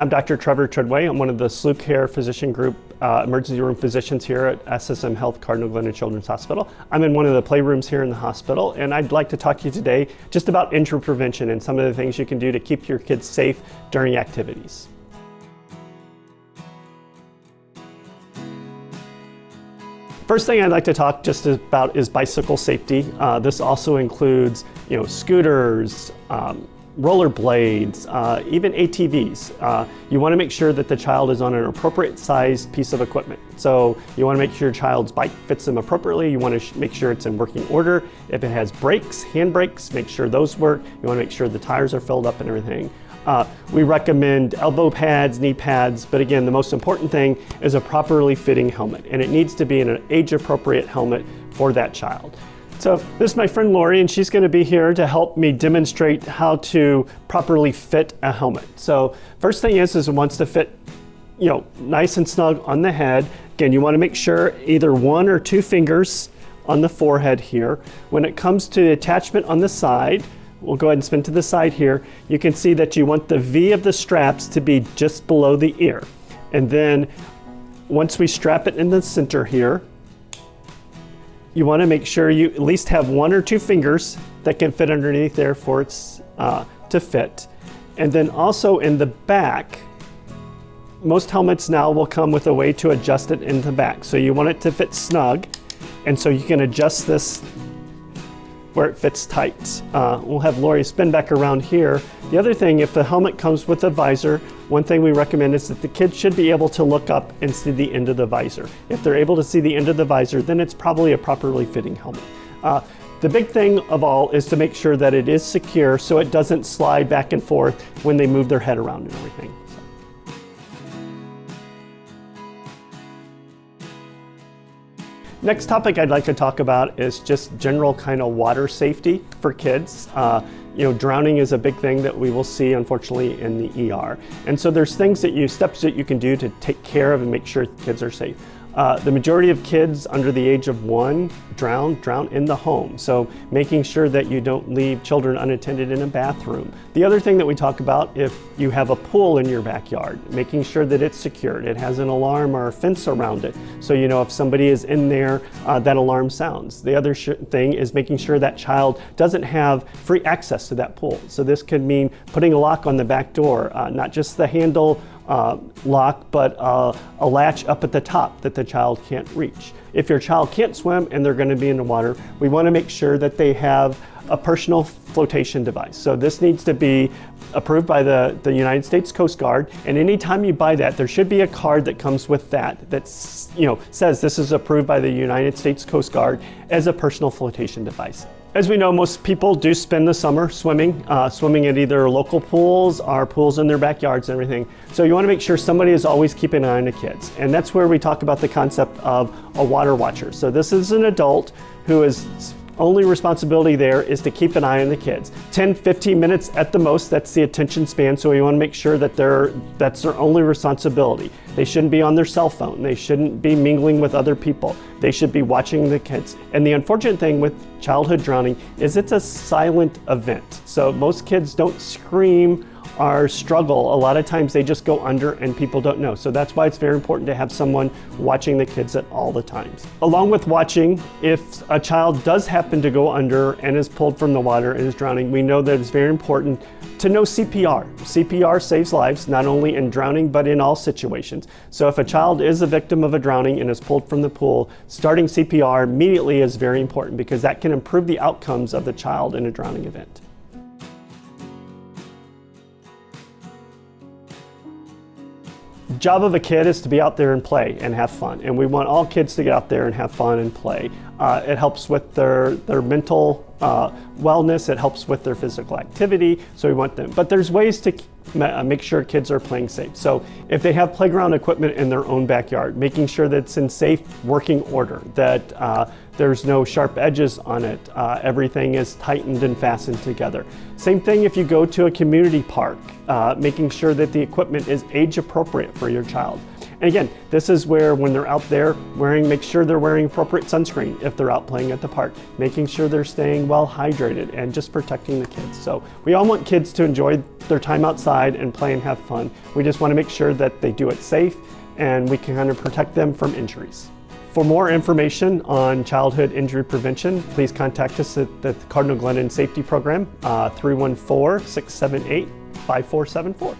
I'm Dr. Trevor Treadway. I'm one of the SLU Care Physician Group emergency room physicians here at SSM Health Cardinal Glennon Children's Hospital. I'm in one of the playrooms here in the hospital, and I'd like to talk to you today just about injury prevention and some of the things you can do to keep your kids safe during activities. First thing I'd like to talk just about is bicycle safety. This also includes, scooters, rollerblades, even ATVs. You want to make sure that the child is on an appropriate sized piece of equipment. So you want to make sure your child's bike fits them appropriately. You want to make sure it's in working order. If it has brakes, hand brakes, make sure those work. You want to make sure the tires are filled up and everything. We recommend elbow pads, knee pads, but again, the most important thing is a properly fitting helmet, and it needs to be an age-appropriate helmet for that child. So this is my friend Lori, and she's going to be here to help me demonstrate how to properly fit a helmet. So first thing is it wants to fit, nice and snug on the head. Again, you want to make sure either one or two fingers on the forehead here. When it comes to the attachment on the side, we'll go ahead and spin to the side here. You can see that you want the V of the straps to be just below the ear. And then once we strap it in the center here, you want to make sure you at least have one or two fingers that can fit underneath there for it to fit. And then also in the back, most helmets now will come with a way to adjust it in the back. So you want it to fit snug, and so you can adjust this where it fits tight. We'll have Lori spin back around here. The other thing, if the helmet comes with a visor, one thing we recommend is that the kids should be able to look up and see the end of the visor. If they're able to see the end of the visor, then it's probably a properly fitting helmet. The big thing of all is to make sure that it is secure so it doesn't slide back and forth when they move their head around and everything. Next topic I'd like to talk about is just general kind of water safety for kids. Drowning is a big thing that we will see, unfortunately, in the ER. And so there's steps that you can do to take care of and make sure kids are safe. The majority of kids under the age of 1 drown in the home. So making sure that you don't leave children unattended in a bathroom. The other thing that we talk about, if you have a pool in your backyard, making sure that it's secured. It has an alarm or a fence around it. So if somebody is in there, that alarm sounds. The other thing is making sure that child doesn't have free access to that pool. So this could mean putting a lock on the back door, not just the handle lock, but a latch up at the top that the child can't reach. If your child can't swim and they're going to be in the water, we want to make sure that they have a personal flotation device. So this needs to be approved by the United States Coast Guard, and anytime you buy that, there should be a card that comes with that says this is approved by the United States Coast Guard as a personal flotation device. As we know, most people do spend the summer swimming at either local pools or pools in their backyards and everything. So you want to make sure somebody is always keeping an eye on the kids. And that's where we talk about the concept of a water watcher. So this is an adult who is only responsibility there is to keep an eye on the kids. 10, 15 minutes at the most, that's the attention span, so we want to make sure that that's their only responsibility. They shouldn't be on their cell phone. They shouldn't be mingling with other people. They should be watching the kids. And the unfortunate thing with childhood drowning is it's a silent event. So most kids don't scream or struggle. A lot of times they just go under and people don't know. So that's why it's very important to have someone watching the kids at all the times. Along with watching, if a child does happen to go under and is pulled from the water and is drowning, we know that it's very important to know CPR. CPR saves lives, not only in drowning, but in all situations. So if a child is a victim of a drowning and is pulled from the pool, starting CPR immediately is very important because that can improve the outcomes of the child in a drowning event. The job of a kid is to be out there and play and have fun, and we want all kids to get out there and have fun and play. It helps with their mental wellness, it helps with their physical activity, so we want them. But there's ways to make sure kids are playing safe. So if they have playground equipment in their own backyard, making sure that it's in safe working order, that there's no sharp edges on it, everything is tightened and fastened together. Same thing if you go to a community park, making sure that the equipment is age appropriate for your child. And again, this is where when they're out there make sure they're wearing appropriate sunscreen if they're out playing at the park, making sure they're staying well hydrated and just protecting the kids. So we all want kids to enjoy their time outside and play and have fun. We just want to make sure that they do it safe and we can kind of protect them from injuries. For more information on childhood injury prevention, please contact us at the Cardinal Glennon Safety Program, 314-678-5474.